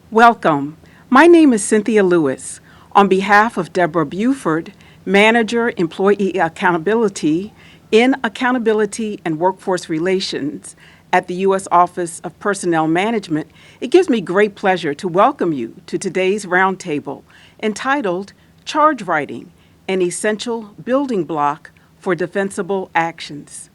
Welcome. My name is Cynthia Lewis. On behalf of Deborah Buford, Manager, Employee Accountability in Accountability and Workforce Relations at the U.S. Office of Personnel Management, it gives me great pleasure to welcome you to today's roundtable entitled Charge Writing, an Essential Building Block for Defensible Actions.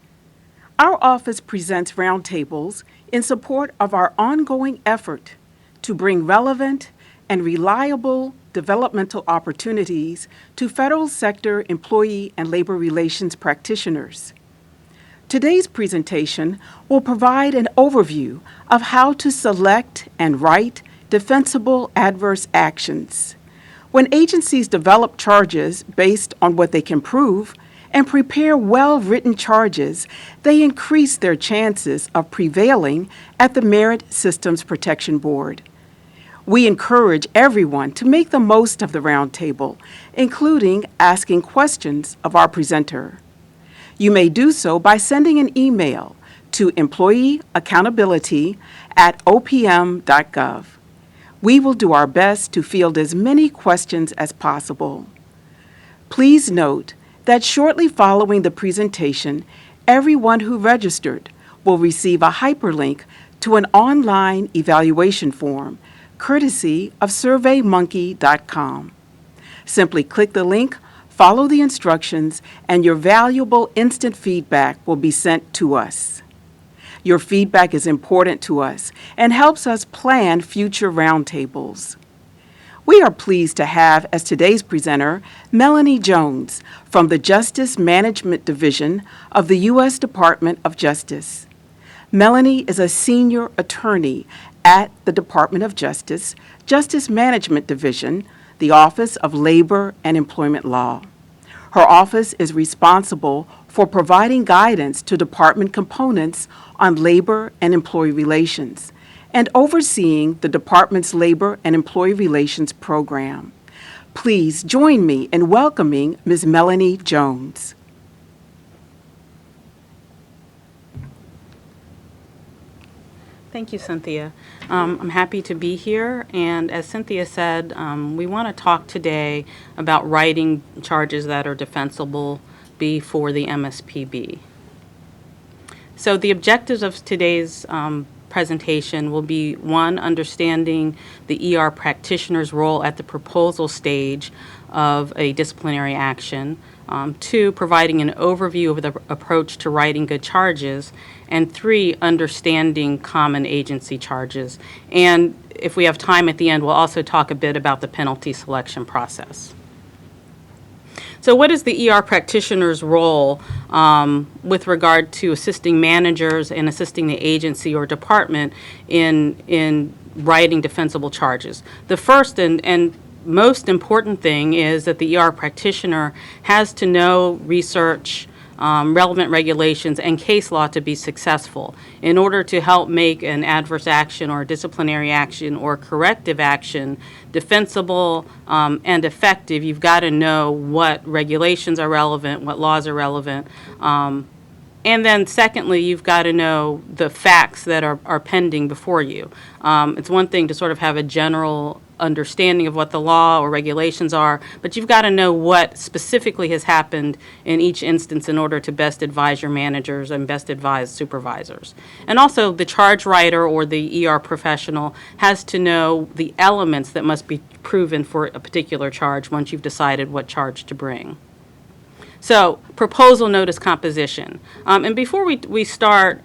Our office presents roundtables in support of our ongoing effort to bring relevant and reliable developmental opportunities to federal sector employee and labor relations practitioners. Today's presentation will provide an overview of how to select and write defensible adverse actions. When agencies develop charges based on what they can prove and prepare well-written charges, they increase their chances of prevailing at the Merit Systems Protection Board. We encourage everyone to make the most of the roundtable, including asking questions of our presenter. You may do so by sending an email to employeeaccountability@opm.gov. We will do our best to field as many questions as possible. Please note that shortly following the presentation, everyone who registered will receive a hyperlink to an online evaluation form, courtesy of SurveyMonkey.com. Simply click the link, follow the instructions, and your valuable instant feedback will be sent to us. Your feedback is important to us and helps us plan future roundtables. We are pleased to have as today's presenter Melanie Jones from the Justice Management Division of the U.S. Department of Justice. Melanie is a senior attorney at the Department of Justice, Justice Management Division, the Office of Labor and Employment Law. Her office is responsible for providing guidance to department components on labor and employee relations and overseeing the department's labor and employee relations program. Please join me in welcoming Ms. Melanie Jones. Thank you, Cynthia. I'm happy to be here, and as Cynthia said, we want to talk today about writing charges that are defensible before the MSPB. So the objectives of today's presentation will be, one, understanding the ER practitioner's role at the proposal stage of a disciplinary action, two, providing an overview of the approach to writing good charges, and three, understanding common agency charges. And if we have time at the end, we'll also talk a bit about the penalty selection process. So what is the ER practitioner's role with regard to assisting managers and assisting the agency or department in writing defensible charges? The first and most important thing is that the ER practitioner has to know, research, relevant regulations and case law to be successful. In order to help make an adverse action or disciplinary action or corrective action defensible and effective, you've got to know what regulations are relevant, what laws are relevant. And then secondly, you've got to know the facts that are pending before you. It's one thing to sort of have a general understanding of what the law or regulations are, but you've got to know what specifically has happened in each instance in order to best advise your managers and best advise supervisors. And also the charge writer or the ER professional has to know the elements that must be proven for a particular charge once you've decided what charge to bring. So, proposal notice composition. And before we start,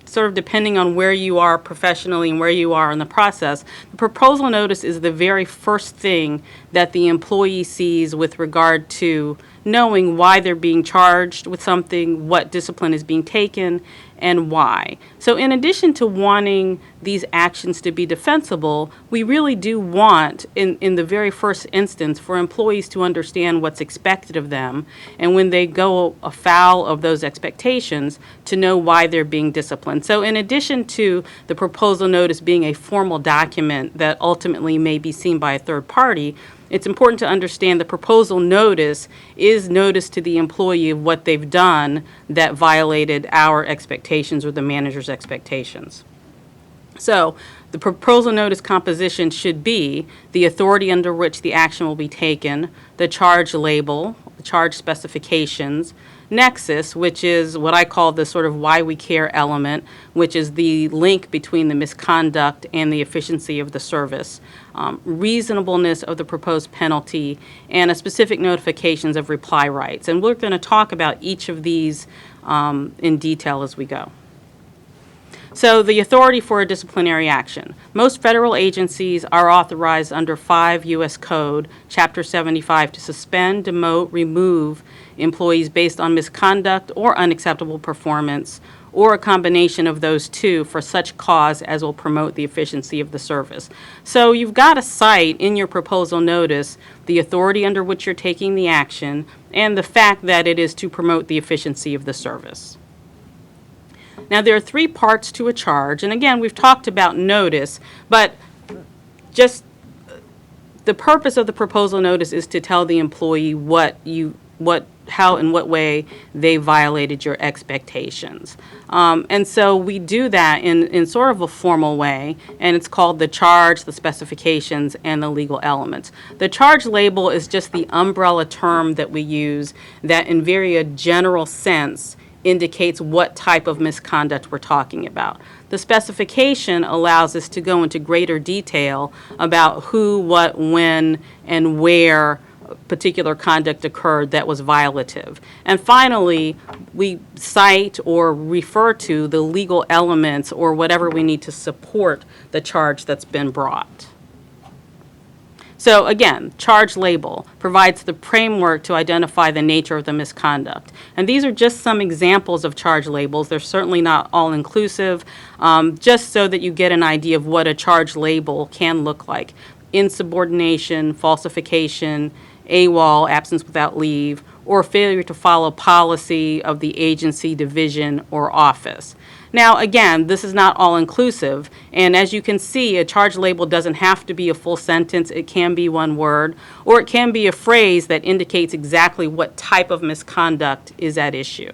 sort of depending on where you are professionally and where you are in the process, the proposal notice is the very first thing that the employee sees with regard to knowing why they're being charged with something, what discipline is being taken, and why. So in addition to wanting these actions to be defensible, we really do want, in the very first instance, for employees to understand what's expected of them, and when they go afoul of those expectations, to know why they're being disciplined. So in addition to the proposal notice being a formal document that ultimately may be seen by a third party, it's important to understand the proposal notice is notice to the employee of what they've done that violated our expectations or the manager's expectations. So the proposal notice composition should be the authority under which the action will be taken, the charge label, the charge specifications, nexus, which is what I call the sort of why we care element, which is the link between the misconduct and the efficiency of the service, reasonableness of the proposed penalty, and a specific notifications of reply rights. And we're going to talk about each of these in detail as we go. So the authority for a disciplinary action. Most federal agencies are authorized under 5 U.S. Code, Chapter 75, to suspend, demote, remove employees based on misconduct or unacceptable performance, or a combination of those two for such cause as will promote the efficiency of the service. So you've got to cite in your proposal notice the authority under which you're taking the action and the fact that it is to promote the efficiency of the service. Now, there are 3 parts to a charge, and again, we've talked about notice, but just the purpose of the proposal notice is to tell the employee how in what way they violated your expectations. And so we do that in sort of a formal way, and it's called the charge, the specifications, and the legal elements. The charge label is just the umbrella term that we use that in very general sense indicates what type of misconduct we're talking about. The specification allows us to go into greater detail about who, what, when, and where particular conduct occurred that was violative. And finally, we cite or refer to the legal elements or whatever we need to support the charge that's been brought. So again, charge label provides the framework to identify the nature of the misconduct. And these are just some examples of charge labels. They're certainly not all-inclusive, just so that you get an idea of what a charge label can look like. Insubordination, falsification, AWOL, absence without leave, or failure to follow policy of the agency, division, or office. Now, again, this is not all-inclusive, and as you can see, a charge label doesn't have to be a full sentence. It can be one word, or it can be a phrase that indicates exactly what type of misconduct is at issue.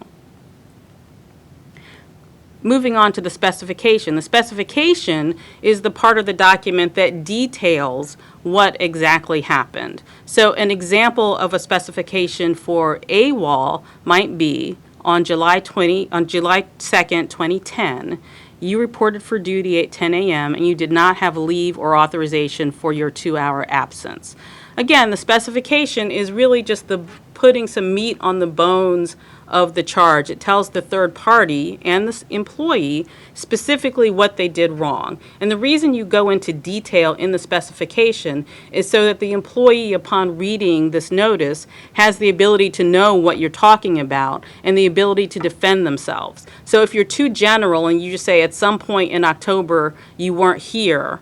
Moving on to the specification. The specification is the part of the document that details what exactly happened. So an example of a specification for AWOL might be on July 2nd, 2010, you reported for duty at 10 a.m. and you did not have leave or authorization for your 2-hour absence. Again, the specification is really just the putting some meat on the bones of the charge. It tells the third party and the employee specifically what they did wrong. And the reason you go into detail in the specification is so that the employee, upon reading this notice, has the ability to know what you're talking about and the ability to defend themselves. So if you're too general and you just say at some point in October you weren't here,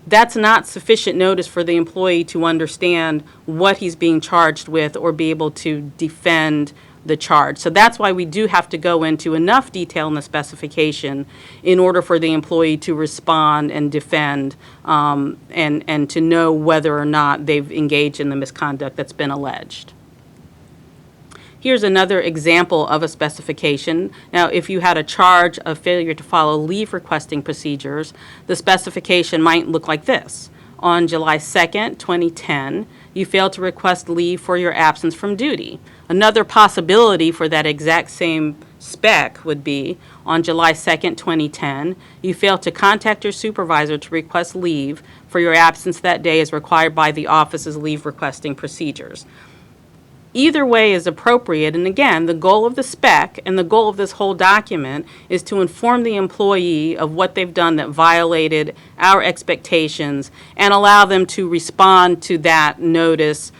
that's not sufficient notice for the employee to understand what he's being charged with or be able to defend the charge. So that's why we do have to go into enough detail in the specification in order for the employee to respond and defend and to know whether or not they've engaged in the misconduct that's been alleged. Here's another example of a specification. Now, if you had a charge of failure to follow leave requesting procedures, the specification might look like this. On July 2nd, 2010, you failed to request leave for your absence from duty. Another possibility for that exact same spec would be, on July 2nd, 2010, you failed to contact your supervisor to request leave for your absence that day as required by the office's leave requesting procedures. Either way is appropriate, and again, the goal of the spec and the goal of this whole document is to inform the employee of what they've done that violated our expectations and allow them to respond to that notice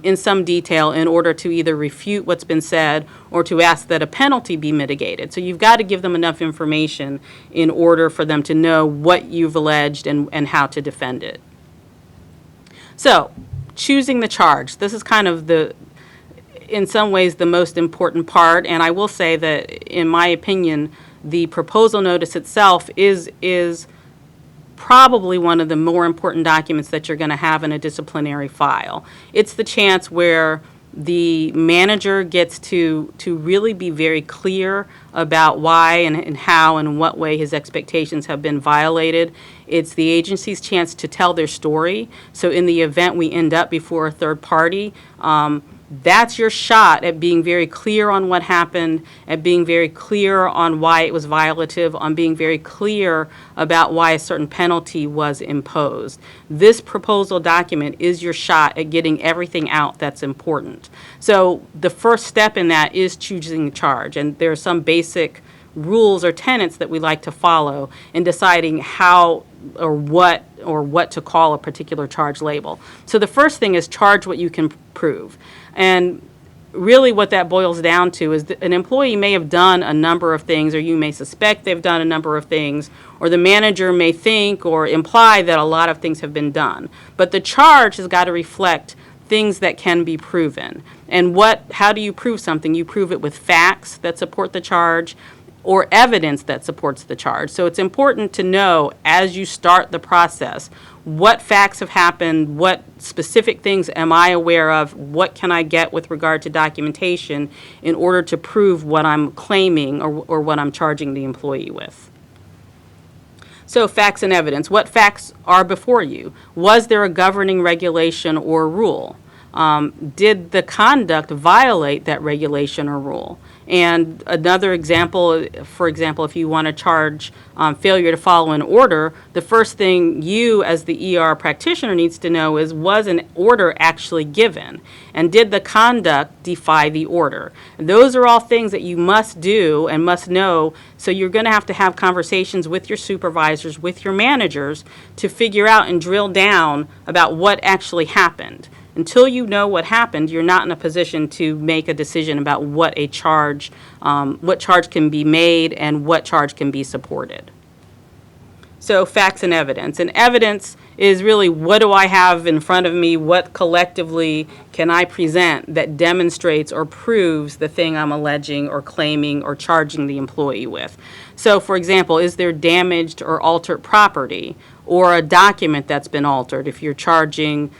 in some detail in order to either refute what's been said or to ask that a penalty be mitigated. So you've got to give them enough information in order for them to know what you've alleged and how to defend it. So, choosing the charge. This is kind of in some ways the most important part, and I will say that in my opinion the proposal notice itself is probably one of the more important documents that you're going to have in a disciplinary file. It's the chance where The manager gets to really be very clear about why and how and in what way his expectations have been violated. It's the agency's chance to tell their story. So in the event we end up before a third party, that's your shot at being very clear on what happened, at being very clear on why it was violative, on being very clear about why a certain penalty was imposed. This proposal document is your shot at getting everything out that's important. So the first step in that is choosing the charge, and there are some basic rules or tenets that we like to follow in deciding how or what to call a particular charge label. So the first thing is charge what you can prove. And really what that boils down to is that an employee may have done a number of things, or you may suspect they've done a number of things, or the manager may think or imply that a lot of things have been done. But the charge has got to reflect things that can be proven. And how do you prove something? You prove it with facts that support the charge or evidence that supports the charge. So it's important to know as you start the process, what facts have happened, what specific things am I aware of, what can I get with regard to documentation in order to prove what I'm claiming or what I'm charging the employee with. So facts and evidence. What facts are before you? Was there a governing regulation or rule? Did the conduct violate that regulation or rule? And another example, for example, if you want to charge failure to follow an order, the first thing you as the ER practitioner needs to know is, was an order actually given? And did the conduct defy the order? And those are all things that you must do and must know. So you're going to have conversations with your supervisors, with your managers, to figure out and drill down about what actually happened. Until you know what happened, you're not in a position to make a decision about what charge can be made and what charge can be supported. So facts and evidence. And evidence is really, what do I have in front of me? What collectively can I present that demonstrates or proves the thing I'm alleging or claiming or charging the employee with? So for example, is there damaged or altered property, or a document that's been altered? If you're charging,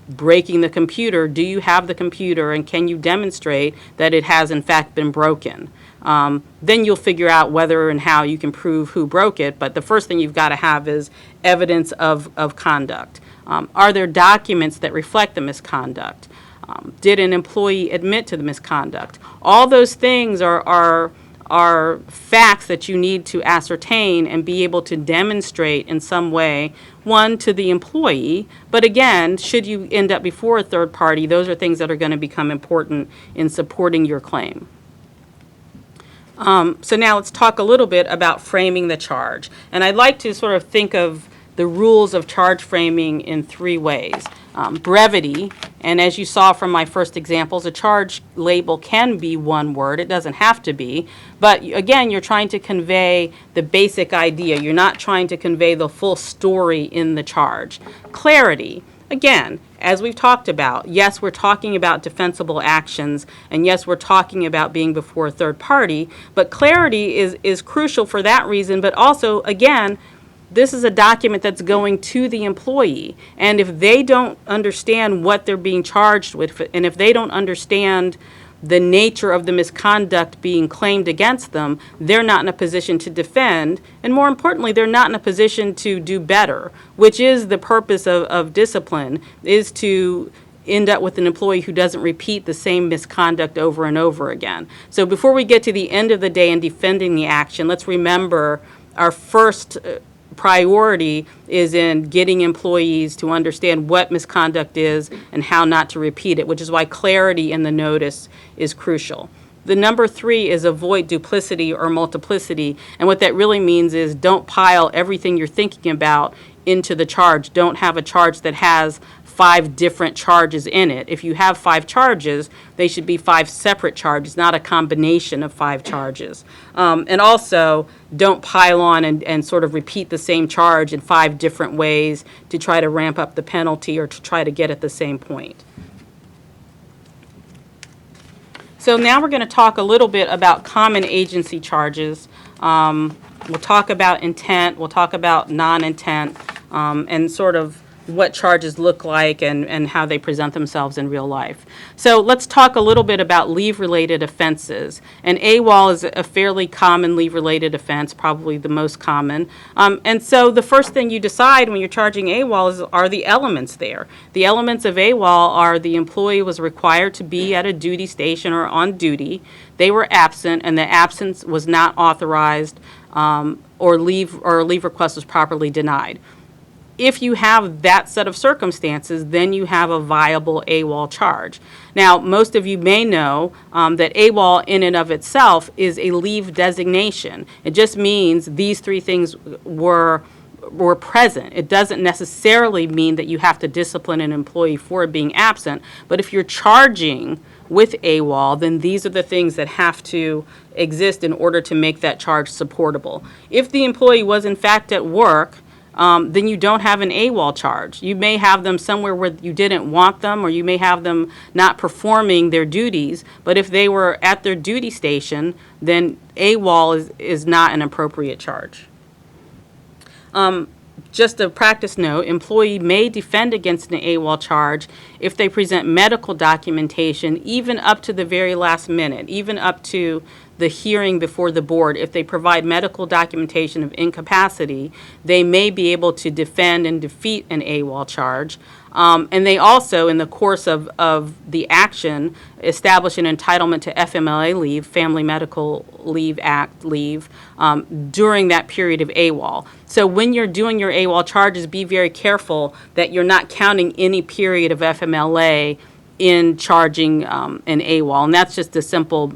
breaking the computer, do you have the computer and can you demonstrate that it has in fact been broken? Then you'll figure out whether and how you can prove who broke it, but the first thing you've got to have is evidence of conduct. Are there documents that reflect the misconduct? Did an employee admit to the misconduct? All those things are facts that you need to ascertain and be able to demonstrate in some way, one, to the employee, but again, should you end up before a third party, those are things that are going to become important in supporting your claim. So now let's talk a little bit about framing the charge. And I'd like to sort of think of the rules of charge framing in three ways. Brevity, and as you saw from my first examples, a charge label can be one word. It doesn't have to be. But again, you're trying to convey the basic idea. You're not trying to convey the full story in the charge. Clarity. Again, as we've talked about, yes, we're talking about defensible actions, and yes, we're talking about being before a third party, but clarity is crucial for that reason, but also, again, this is a document that's going to the employee, and if they don't understand what they're being charged with, and if they don't understand the nature of the misconduct being claimed against them, they're not in a position to defend, and more importantly, they're not in a position to do better, which is the purpose of discipline, is to end up with an employee who doesn't repeat the same misconduct over and over again. So before we get to the end of the day in defending the action, let's remember our first priority is in getting employees to understand what misconduct is and how not to repeat it, which is why clarity in the notice is crucial. The number 3 is avoid duplicity or multiplicity, and what that really means is don't pile everything you're thinking about into the charge. Don't have a charge that has 5 different charges in it. If you have 5 charges, they should be 5 separate charges, not a combination of 5 charges. And also, don't pile on and sort of repeat the same charge in 5 different ways to try to ramp up the penalty or to try to get at the same point. So now we're going to talk a little bit about common agency charges. We'll talk about intent, we'll talk about non-intent, and sort of what charges look like and how they present themselves in real life. So let's talk a little bit about leave-related offenses. And AWOL is a fairly common leave-related offense, probably the most common. And so the first thing you decide when you're charging AWOL are the elements there. The elements of AWOL are the employee was required to be at a duty station or on duty, they were absent, and the absence was not authorized, or a leave request was properly denied. If you have that set of circumstances, then you have a viable AWOL charge. Now, most of you may know that AWOL in and of itself is a leave designation. It just means these three things were present. It doesn't necessarily mean that you have to discipline an employee for being absent, but if you're charging with AWOL, then these are the things that have to exist in order to make that charge supportable. If the employee was in fact at work, then you don't have an AWOL charge. You may have them somewhere where you didn't want them, or you may have them not performing their duties, but if they were at their duty station, then AWOL is not an appropriate charge. Just a practice note, employee may defend against an AWOL charge if they present medical documentation even up to the very last minute, even up to the hearing before the board. If they provide medical documentation of incapacity, they may be able to defend and defeat an AWOL charge. And they also, in the course of the action, establish an entitlement to FMLA leave, Family Medical Leave Act leave, during that period of AWOL. So when you're doing your AWOL charges, be very careful that you're not counting any period of FMLA in charging an AWOL. And that's just a simple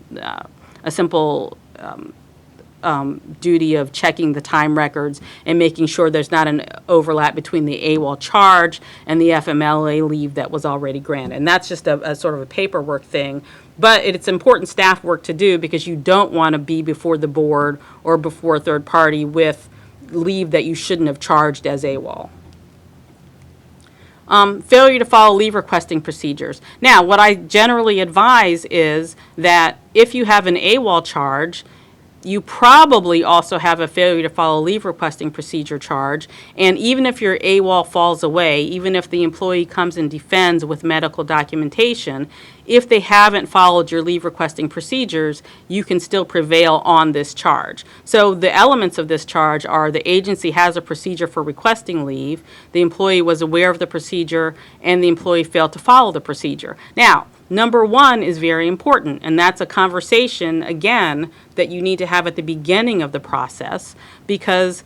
duty of checking the time records and making sure there's not an overlap between the AWOL charge and the FMLA leave that was already granted. And that's just a sort of a paperwork thing. But it's important staff work to do because you don't want to be before the board or before a third party with leave that you shouldn't have charged as AWOL. Failure to follow leave requesting procedures. Now, what I generally advise is that if you have an AWOL charge, you probably also have a failure to follow leave requesting procedure charge. And even if your AWOL falls away, even if the employee comes and defends with medical documentation, if they haven't followed your leave requesting procedures, you can still prevail on this charge. So the elements of this charge are the agency has a procedure for requesting leave, the employee was aware of the procedure, and the employee failed to follow the procedure. Now, number one is very important, and that's a conversation, again, that you need to have at the beginning of the process, because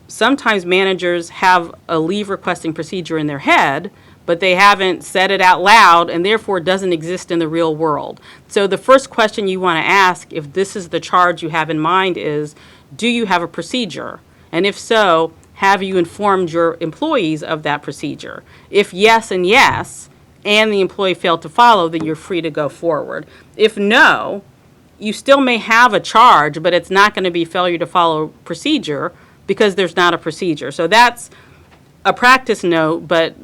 sometimes managers have a leave requesting procedure in their head, but they haven't said it out loud, and therefore it doesn't exist in the real world. So the first question you want to ask, if this is the charge you have in mind, is, do you have a procedure? And if so, have you informed your employees of that procedure? If yes and yes, and the employee failed to follow, then you're free to go forward. If no, you still may have a charge, but it's not going to be failure to follow procedure because there's not a procedure. So that's a practice note, but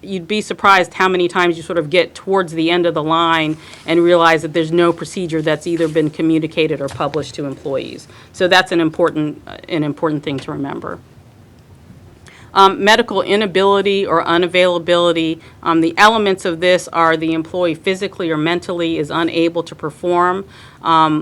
you'd be surprised how many times you sort of get towards the end of the line and realize that there's no procedure that's either been communicated or published to employees. So that's an important thing to remember. Medical inability or unavailability, the elements of this are the employee physically or mentally is unable to perform.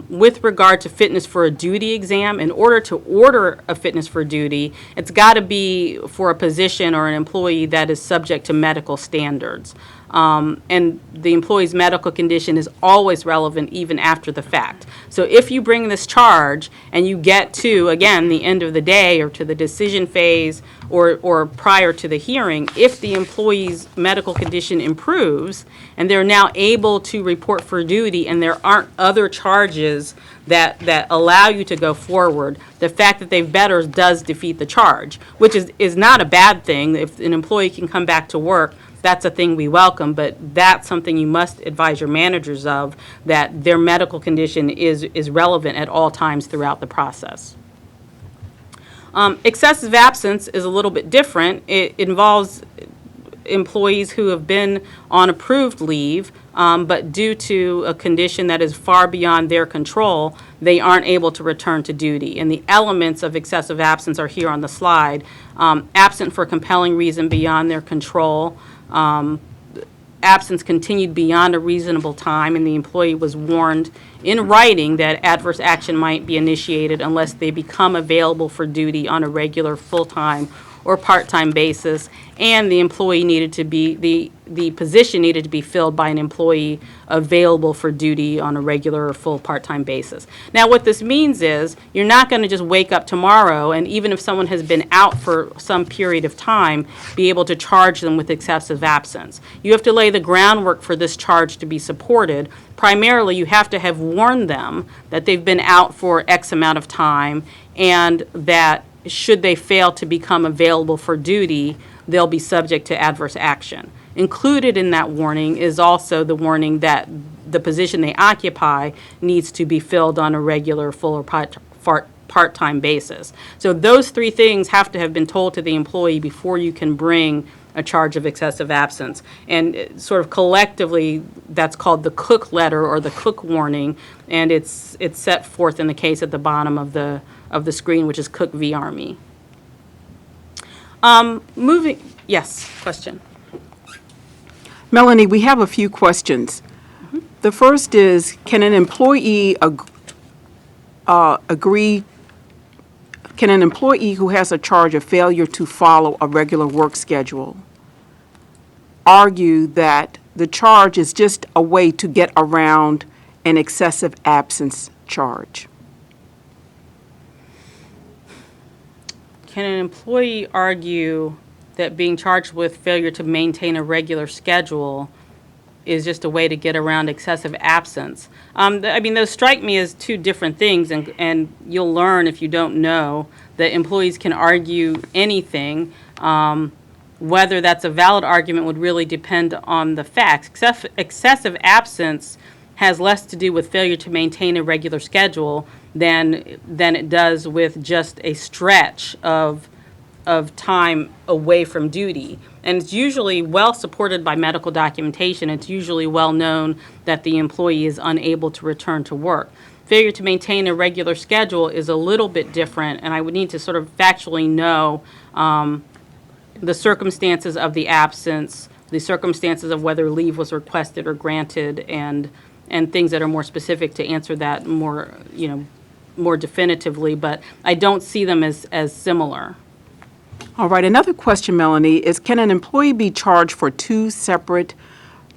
With regard to fitness for a duty exam, in order to order a fitness for duty, it's got to be for a position or an employee that is subject to medical standards. And the employee's medical condition is always relevant even after the fact. So if you bring this charge and you get to, again, the end of the day or to the decision phase or prior to the hearing, if the employee's medical condition improves and they're now able to report for duty and there aren't other charges that allow you to go forward, the fact that they've better does defeat the charge, which is not a bad thing. If an employee can come back to work, that's a thing we welcome, but that's something you must advise your managers of, that their medical condition is relevant at all times throughout the process. Excessive absence is a little bit different. It involves employees who have been on approved leave, but due to a condition that is far beyond their control, they aren't able to return to duty. And the elements of excessive absence are here on the slide. Absent for compelling reason beyond their control, absence continued beyond a reasonable time, and the employee was warned in writing that adverse action might be initiated unless they become available for duty on a regular full-time or part-time basis, and the employee needed to be, the position needed to be filled by an employee available for duty on a regular or full part-time basis. Now, what this means is you're not going to just wake up tomorrow and even if someone has been out for some period of time, be able to charge them with excessive absence. You have to lay the groundwork for this charge to be supported. Primarily, you have to have warned them that they've been out for X amount of time and that should they fail to become available for duty, they'll be subject to adverse action. Included in that warning is also the warning that the position they occupy needs to be filled on a regular, full, or part-time basis. So those three things have to have been told to the employee before you can bring a charge of excessive absence. And sort of collectively, that's called the Cook letter or the Cook warning, and it's set forth in the case at the bottom of the screen, which is Cook v. Army. Yes, question. Melanie, we have a few questions. The first is, can an employee can an employee who has a charge of failure to follow a regular work schedule argue that the charge is just a way to get around an excessive absence charge? Can an employee argue that being charged with failure to maintain a regular schedule is just a way to get around excessive absence? I mean, those strike me as two different things, and you'll learn if you don't know that employees can argue anything. Whether that's a valid argument would really depend on the facts. Excessive absence has less to do with failure to maintain a regular schedule than it does with just a stretch of time away from duty. And it's usually well supported by medical documentation. It's usually well known that the employee is unable to return to work. Failure to maintain a regular schedule is a little bit different, and I would need to sort of factually know the circumstances of the absence, the circumstances of whether leave was requested or granted, and things that are more specific to answer that more definitively, but I don't see them as similar. All right, another question, Melanie, is can an employee be charged for two separate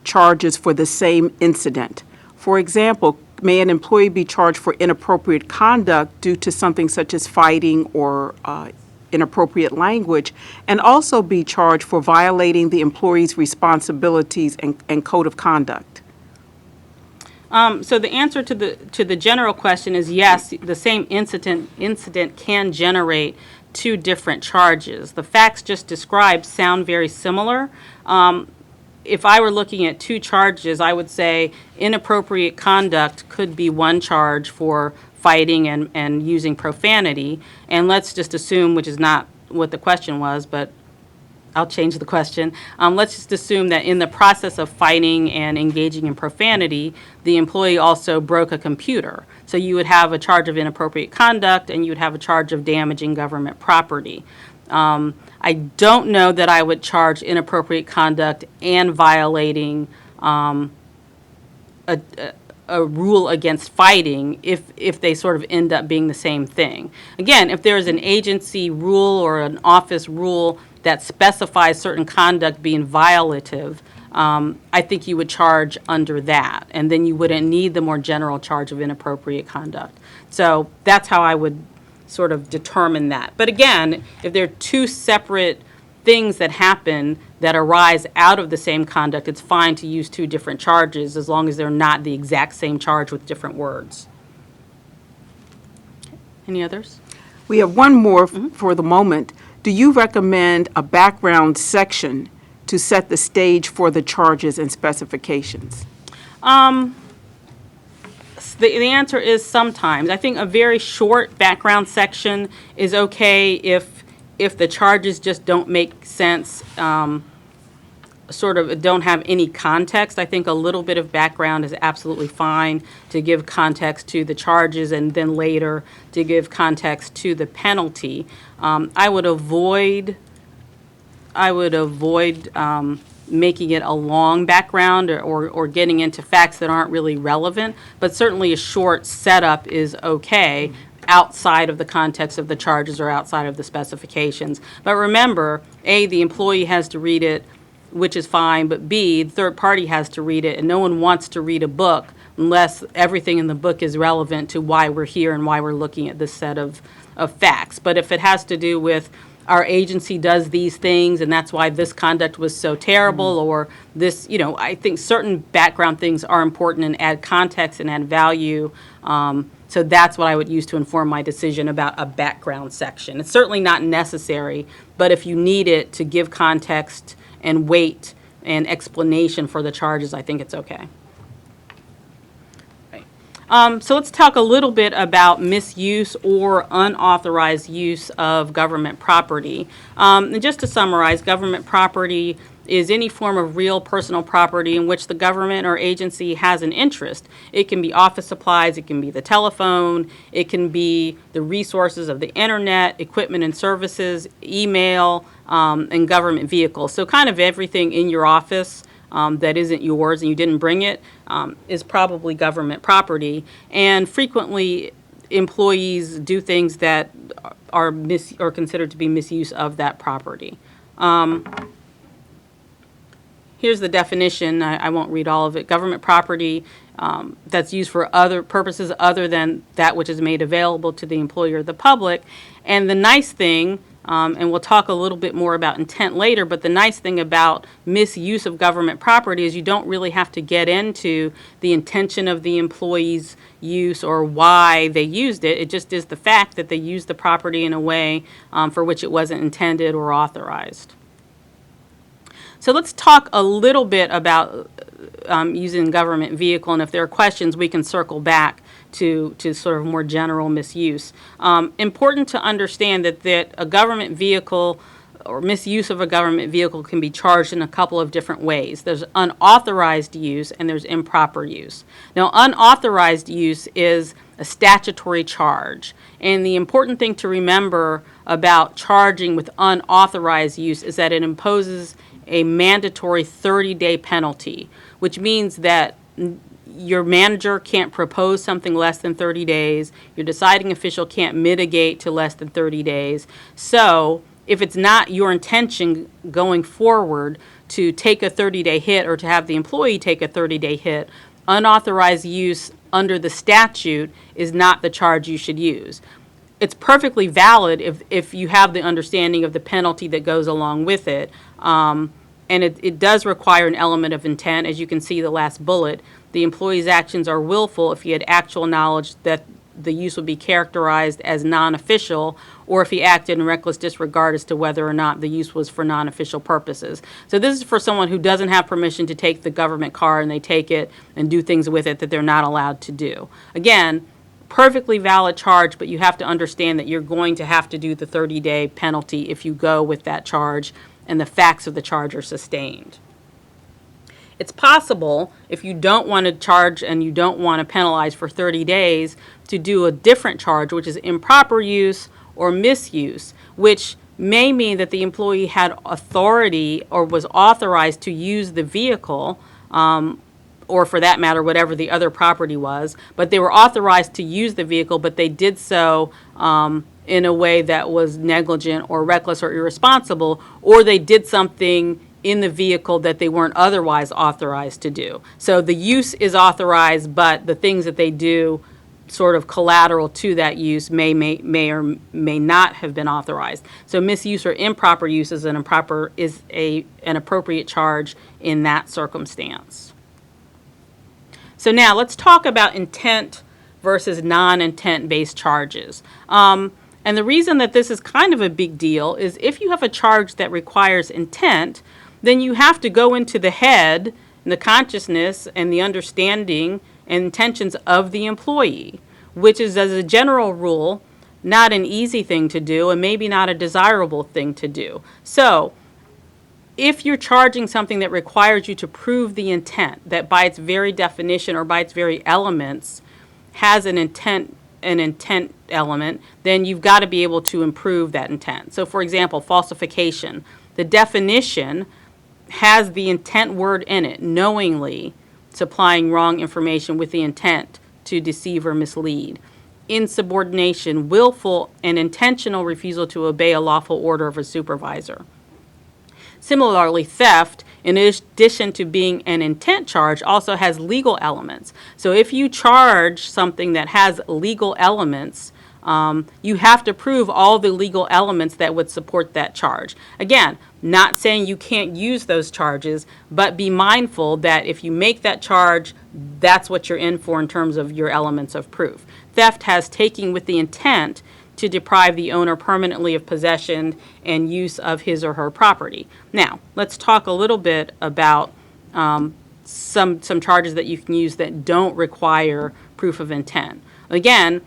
charges for the same incident? For example, may an employee be charged for inappropriate conduct due to something such as fighting or inappropriate language, and also be charged for violating the employee's responsibilities and code of conduct? So the answer to the general question is yes, the same incident can generate two different charges. The facts just described sound very similar. If I were looking at two charges, I would say inappropriate conduct could be one charge for fighting and using profanity. And let's just assume, which is not what the question was, but I'll change the question. Let's just assume that in the process of fighting and engaging in profanity, the employee also broke a computer. So you would have a charge of inappropriate conduct and you would have a charge of damaging government property. I don't know that I would charge inappropriate conduct and violating a rule against fighting if they sort of end up being the same thing. Again, if there's an agency rule or an office rule that specifies certain conduct being violative, I think you would charge under that, and then you wouldn't need the more general charge of inappropriate conduct. So that's how I would sort of determine that. But again, if there are two separate things that happen that arise out of the same conduct, it's fine to use two different charges as long as they're not the exact same charge with different words. Any others? We have one more for the moment. Do you recommend a background section to set the stage for the charges and specifications? The answer is sometimes. I think a very short background section is okay if the charges just don't make sense sort of don't have any context, I think a little bit of background is absolutely fine to give context to the charges and then later to give context to the penalty. I would avoid making it a long background or getting into facts that aren't really relevant, but certainly a short setup is okay outside of the context of the charges or outside of the specifications. But remember, A, the employee has to read it, which is fine, but B, the third party has to read it, and no one wants to read a book unless everything in the book is relevant to why we're here and why we're looking at this set of facts. But if it has to do with our agency does these things and that's why this conduct was so terrible, or this, I think certain background things are important and add context and add value. So that's what I would use to inform my decision about a background section. It's certainly not necessary, but if you need it to give context and weight and explanation for the charges, I think it's okay. So let's talk a little bit about misuse or unauthorized use of government property. And just to summarize, government property is any form of real personal property in which the government or agency has an interest. It can be office supplies, it can be the telephone, it can be the resources of the internet, equipment and services, email, and government vehicles. So kind of everything in your office that isn't yours and you didn't bring it is probably government property. And frequently employees do things that are considered to be misuse of that property. Here's the definition. I won't read all of it. Government property that's used for other purposes other than that which is made available to the employee or the public. And the nice thing, and we'll talk a little bit more about intent later, but the nice thing about misuse of government property is you don't really have to get into the intention of the employee's use or why they used it. It just is the fact that they used the property in a way for which it wasn't intended or authorized. So let's talk a little bit about using government vehicle, and if there are questions, we can circle back to sort of more general misuse. Important to understand that a government vehicle or misuse of a government vehicle can be charged in a couple of different ways. There's unauthorized use and there's improper use. Now, unauthorized use is a statutory charge, and the important thing to remember about charging with unauthorized use is that it imposes a mandatory 30-day penalty, which means that your manager can't propose something less than 30 days. Your deciding official can't mitigate to less than 30 days. So if it's not your intention going forward to take a 30-day hit or to have the employee take a 30-day hit, unauthorized use under the statute is not the charge you should use. It's perfectly valid if you have the understanding of the penalty that goes along with it. And it does require an element of intent. As you can see the last bullet, the employee's actions are willful if he had actual knowledge that the use would be characterized as non-official, or if he acted in reckless disregard as to whether or not the use was for non-official purposes. So this is for someone who doesn't have permission to take the government car and they take it and do things with it that they're not allowed to do. Again, perfectly valid charge, but you have to understand that you're going to have to do the 30-day penalty if you go with that charge and the facts of the charge are sustained. It's possible, if you don't want to charge and you don't want to penalize for 30 days, to do a different charge, which is improper use or misuse, which may mean that the employee had authority or was authorized to use the vehicle, or for that matter, whatever the other property was, but they were authorized to use the vehicle, but they did so in a way that was negligent or reckless or irresponsible, or they did something in the vehicle that they weren't otherwise authorized to do. So the use is authorized, but the things that they do sort of collateral to that use may or may not have been authorized. So misuse or improper use is an appropriate charge in that circumstance. So now let's talk about intent versus non-intent based charges. And the reason that this is kind of a big deal is if you have a charge that requires intent, then you have to go into the head and the consciousness and the understanding and intentions of the employee, which is, as a general rule, not an easy thing to do and maybe not a desirable thing to do. So if you're charging something that requires you to prove the intent, that by its very definition or by its very elements has an intent element, then you've got to be able to improve that intent. So for example, falsification. The definition has the intent word in it, knowingly supplying wrong information with the intent to deceive or mislead. Insubordination, willful and intentional refusal to obey a lawful order of a supervisor. Similarly, theft, in addition to being an intent charge, also has legal elements. So if you charge something that has legal elements, you have to prove all the legal elements that would support that charge. Again, not saying you can't use those charges, but be mindful that if you make that charge, that's what you're in for in terms of your elements of proof. Theft has taking with the intent to deprive the owner permanently of possession and use of his or her property. Now, let's talk a little bit about some charges that you can use that don't require proof of intent. Again,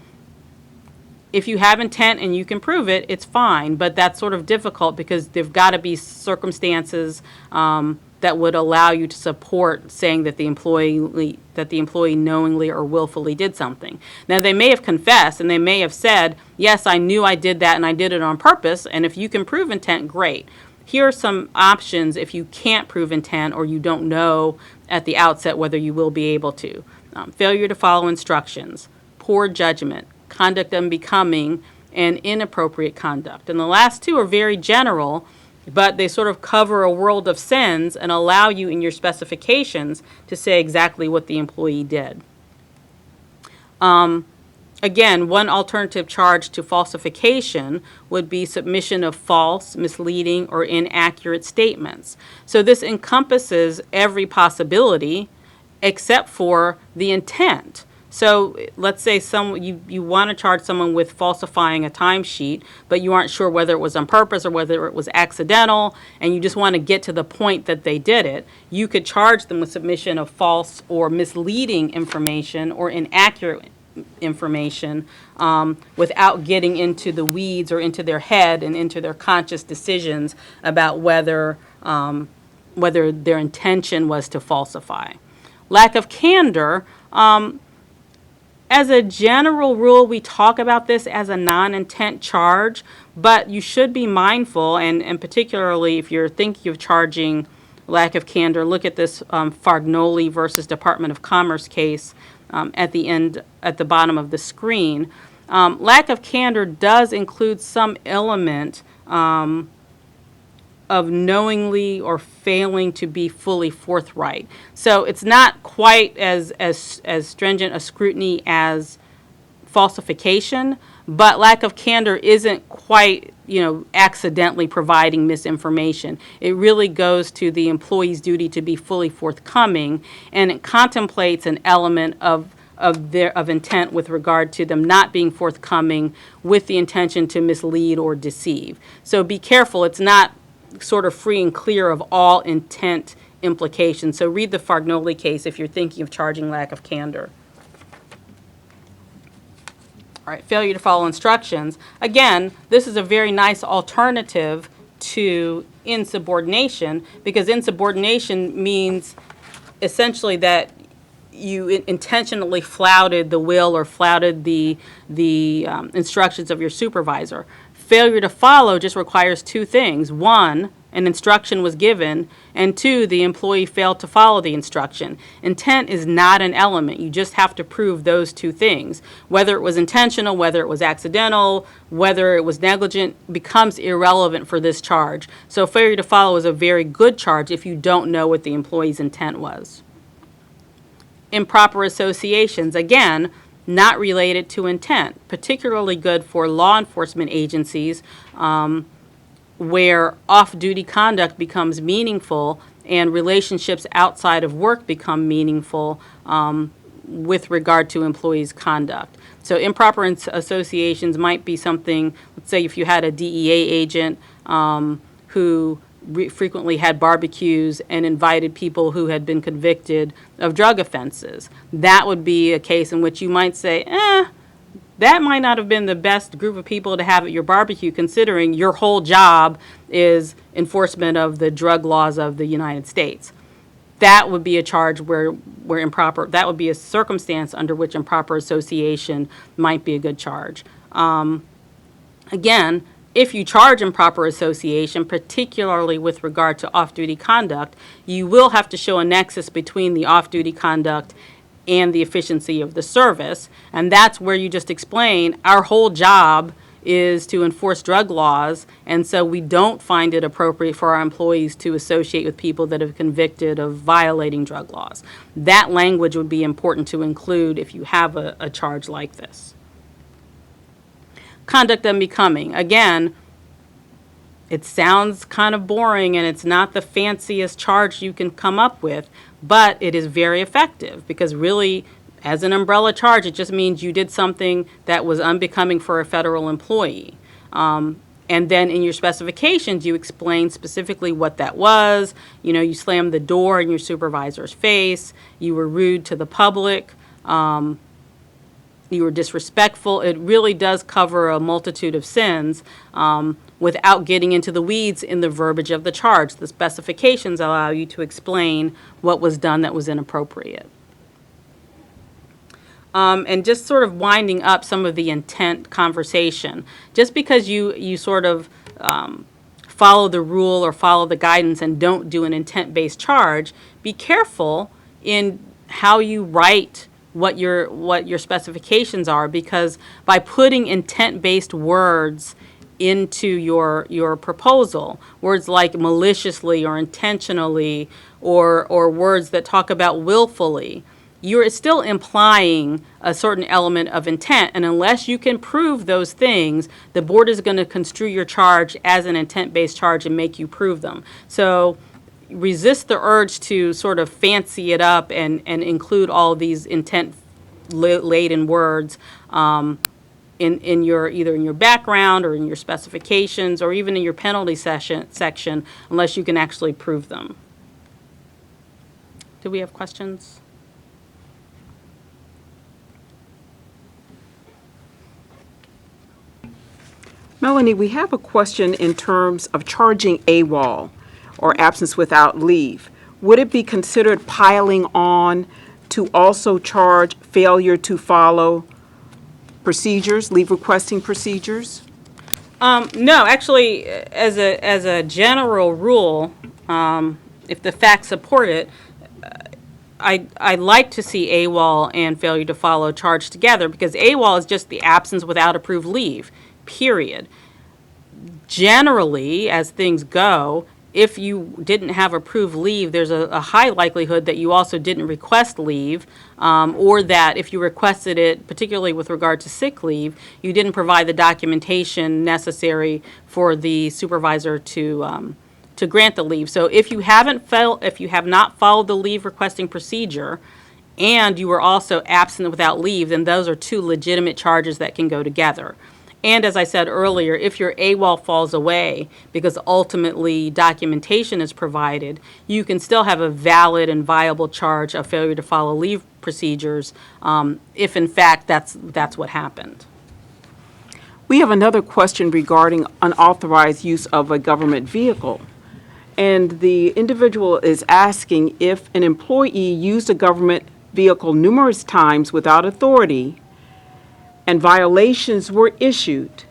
if you have intent and you can prove it, it's fine, but that's sort of difficult because there've got to be circumstances that would allow you to support saying that the employee knowingly or willfully did something. Now, they may have confessed and they may have said, yes, I knew I did that and I did it on purpose, and if you can prove intent, great. Here are some options if you can't prove intent or you don't know at the outset whether you will be able to. Failure to follow instructions, poor judgment, conduct unbecoming, and inappropriate conduct. And the last two are very general, but they sort of cover a world of sins and allow you in your specifications to say exactly what the employee did. Again, one alternative charge to falsification would be submission of false, misleading, or inaccurate statements. So this encompasses every possibility except for the intent. So let's say you want to charge someone with falsifying a timesheet, but you aren't sure whether it was on purpose or whether it was accidental, and you just want to get to the point that they did it. You could charge them with submission of false or misleading information or inaccurate information without getting into the weeds or into their head and into their conscious decisions about whether their intention was to falsify. Lack of candor. As a general rule, we talk about this as a non-intent charge, but you should be mindful, and particularly if you're thinking of charging lack of candor, look at this Fargnoli versus Department of Commerce case at the bottom of the screen. Lack of candor does include some element of knowingly or failing to be fully forthright. So it's not quite as stringent a scrutiny as falsification, but lack of candor isn't quite, accidentally providing misinformation. It really goes to the employee's duty to be fully forthcoming, and it contemplates an element of intent with regard to them not being forthcoming with the intention to mislead or deceive. So be careful. It's not sort of free and clear of all intent implications. So read the Fargnoli case if you're thinking of charging lack of candor. All right, failure to follow instructions. Again, this is a very nice alternative to insubordination, because insubordination means essentially that you intentionally flouted the will or flouted the instructions of your supervisor. Failure to follow just requires two things. One, an instruction was given, and two, the employee failed to follow the instruction. Intent is not an element. You just have to prove those two things. Whether it was intentional, whether it was accidental, whether it was negligent, becomes irrelevant for this charge. So failure to follow is a very good charge if you don't know what the employee's intent was. Improper associations, again, not related to intent, particularly good for law enforcement agencies where off-duty conduct becomes meaningful and relationships outside of work become meaningful with regard to employees' conduct. So improper associations might be something, let's say if you had a DEA agent who frequently had barbecues and invited people who had been convicted of drug offenses. That would be a case in which you might say, that might not have been the best group of people to have at your barbecue, considering your whole job is enforcement of the drug laws of the United States. That would be a charge where improper, that would be a circumstance under which improper association might be a good charge. Again, if you charge improper association, particularly with regard to off-duty conduct, you will have to show a nexus between the off-duty conduct and the efficiency of the service. And that's where you just explain our whole job is to enforce drug laws, and so we don't find it appropriate for our employees to associate with people that have convicted of violating drug laws. That language would be important to include if you have a charge like this. Conduct unbecoming. Again, it sounds kind of boring and it's not the fanciest charge you can come up with, but it is very effective because really, as an umbrella charge, it just means you did something that was unbecoming for a federal employee. And then in your specifications, you explain specifically what that was. You know, you slammed the door in your supervisor's face. You were rude to the public. You were disrespectful. It really does cover a multitude of sins without getting into the weeds in the verbiage of the charge. The specifications allow you to explain what was done that was inappropriate. And just sort of winding up some of the intent conversation. Just because you sort of follow the rule or follow the guidance and don't do an intent-based charge, be careful in how you write what your specifications are, because by putting intent-based words into your proposal, words like maliciously or intentionally or words that talk about willfully, you're still implying a certain element of intent, and unless you can prove those things, the board is going to construe your charge as an intent-based charge and make you prove them. So resist the urge to sort of fancy it up and include all these intent-laden words in your either in your background or in your specifications or even in your penalty section unless you can actually prove them. Do we have questions? Melanie, we have a question in terms of charging AWOL, or absence without leave. Would it be considered piling on to also charge failure to follow procedures, leave requesting procedures? No, actually, as a general rule, if the facts support it, I like to see AWOL and failure to follow charged together, because AWOL is just the absence without approved leave, period. Generally, as things go, if you didn't have approved leave, there's a high likelihood that you also didn't request leave, or that if you requested it, particularly with regard to sick leave, you didn't provide the documentation necessary for the supervisor to grant the leave. So if you have not followed the leave requesting procedure, and you were also absent without leave, then those are two legitimate charges that can go together. And as I said earlier, if your AWOL falls away because ultimately documentation is provided, you can still have a valid and viable charge of failure to follow leave procedures if in fact that's what happened. We have another question regarding unauthorized use of a government vehicle. And the individual is asking if an employee used a government vehicle numerous times without authority and violations were issued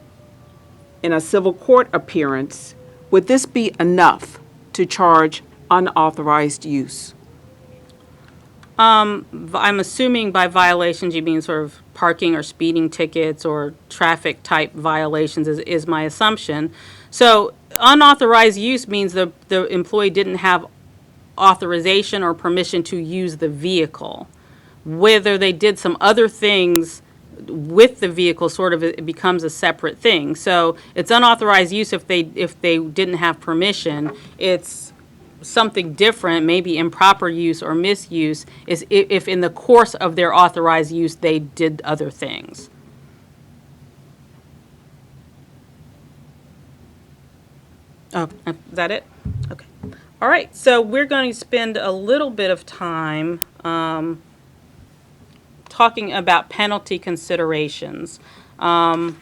in a civil court appearance, would this be enough to charge unauthorized use? I'm assuming by violations you mean sort of parking or speeding tickets or traffic type violations is my assumption. So unauthorized use means the employee didn't have authorization or permission to use the vehicle. Whether they did some other things with the vehicle, sort of, it becomes a separate thing. So it's unauthorized use if they didn't have permission. It's something different, maybe improper use or misuse, is if in the course of their authorized use they did other things. Oh, is that it? Okay. All right, so we're going to spend a little bit of time talking about penalty considerations. The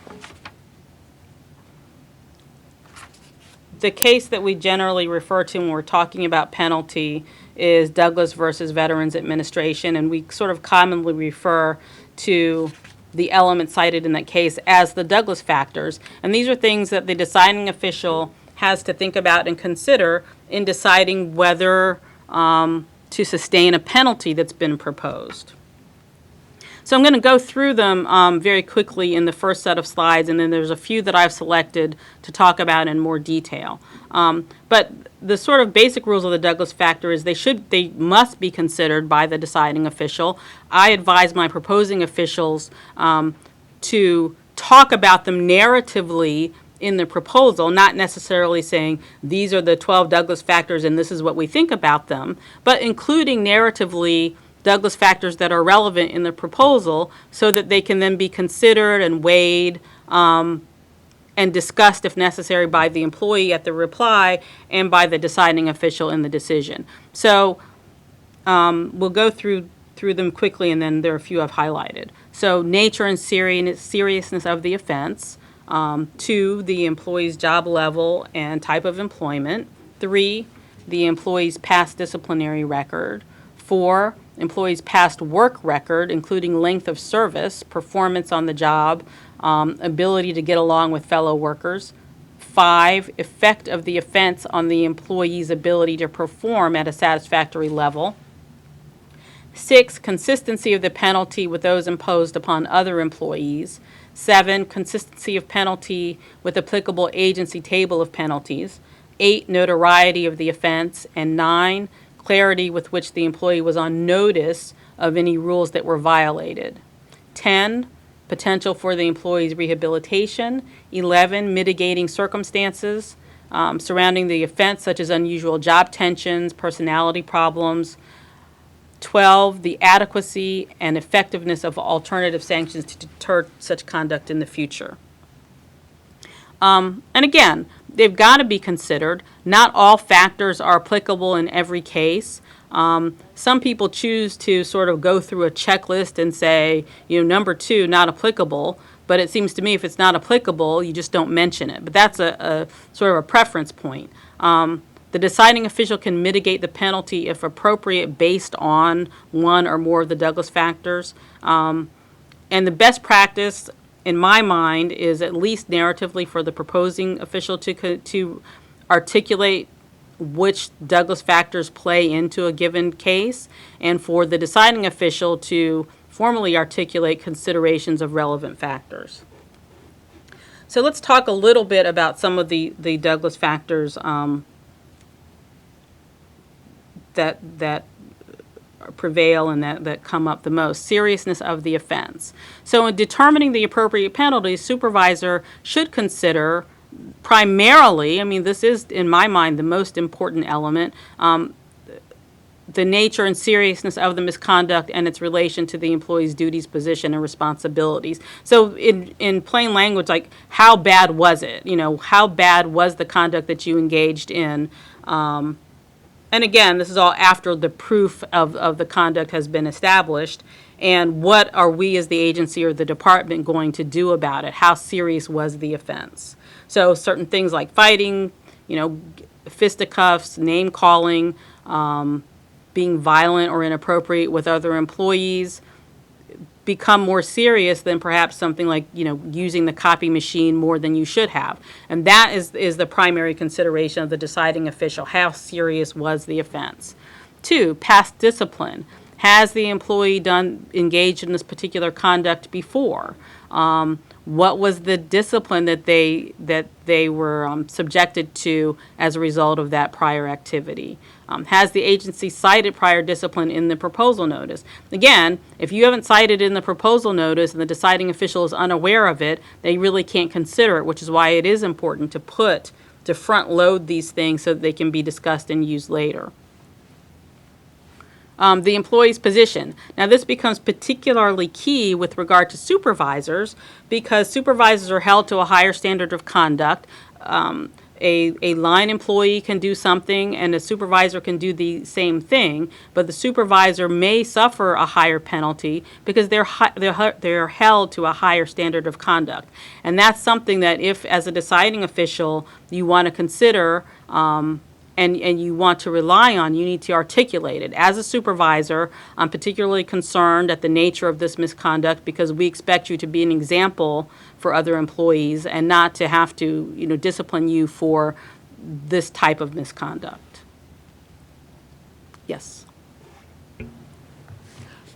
case that we generally refer to when we're talking about penalty is Douglas versus Veterans Administration, and we sort of commonly refer to the elements cited in that case as the Douglas factors. And these are things that the deciding official has to think about and consider in deciding whether to sustain a penalty that's been proposed. So I'm going to go through them very quickly in the first set of slides, and then there's a few that I've selected to talk about in more detail. But the sort of basic rules of the Douglas factor is they must be considered by the deciding official. I advise my proposing officials to talk about them narratively in the proposal, not necessarily saying these are the 12 Douglas factors and this is what we think about them, but including narratively Douglas factors that are relevant in the proposal so that they can then be considered and weighed and discussed if necessary by the employee at the reply and by the deciding official in the decision. So we'll go through them quickly, and then there are a few I've highlighted. So nature and seriousness of the offense. 2, the employee's job level and type of employment. 3, the employee's past disciplinary record. 4, employee's past work record, including length of service, performance on the job, ability to get along with fellow workers. 5, effect of the offense on the employee's ability to perform at a satisfactory level. 6, consistency of the penalty with those imposed upon other employees. 7, consistency of penalty with applicable agency table of penalties. 8, notoriety of the offense. And 9, clarity with which the employee was on notice of any rules that were violated. 10, potential for the employee's rehabilitation. 11, mitigating circumstances surrounding the offense, such as unusual job tensions, personality problems. 12, the adequacy and effectiveness of alternative sanctions to deter such conduct in the future. And again, they've got to be considered. Not all factors are applicable in every case. Some people choose to sort of go through a checklist and say, number 2, not applicable. But it seems to me if it's not applicable, you just don't mention it. But that's a sort of a preference point. The deciding official can mitigate the penalty if appropriate based on one or more of the Douglas factors. And the best practice, in my mind, is at least narratively for the proposing official to articulate which Douglas factors play into a given case, and for the deciding official to formally articulate considerations of relevant factors. So let's talk a little bit about some of the Douglas factors that prevail and that come up the most. Seriousness of the offense. So in determining the appropriate penalty, supervisor should consider primarily, this is, in my mind, the most important element, the nature and seriousness of the misconduct and its relation to the employee's duties, position, and responsibilities. So in plain language, like, how bad was it? How bad was the conduct that you engaged in? And again, this is all after the proof of the conduct has been established. And what are we as the agency or the department going to do about it? How serious was the offense? So certain things like fighting, fisticuffs, name calling, being violent or inappropriate with other employees become more serious than perhaps something like, using the copy machine more than you should have. And that is the primary consideration of the deciding official. How serious was the offense? 2, past discipline. Has the employee engaged in this particular conduct before? What was the discipline that they were subjected to as a result of that prior activity? Has the agency cited prior discipline in the proposal notice? Again, if you haven't cited in the proposal notice and the deciding official is unaware of it, they really can't consider it, which is why it is important to front load these things so that they can be discussed and used later. The employee's position. Now, this becomes particularly key with regard to supervisors because supervisors are held to a higher standard of conduct. a line employee can do something and a supervisor can do the same thing, but the supervisor may suffer a higher penalty because they're held to a higher standard of conduct. And that's something that if, as a deciding official, you want to consider and you want to rely on, you need to articulate it. As a supervisor, I'm particularly concerned at the nature of this misconduct because we expect you to be an example for other employees and not to have to, discipline you for this type of misconduct. Yes.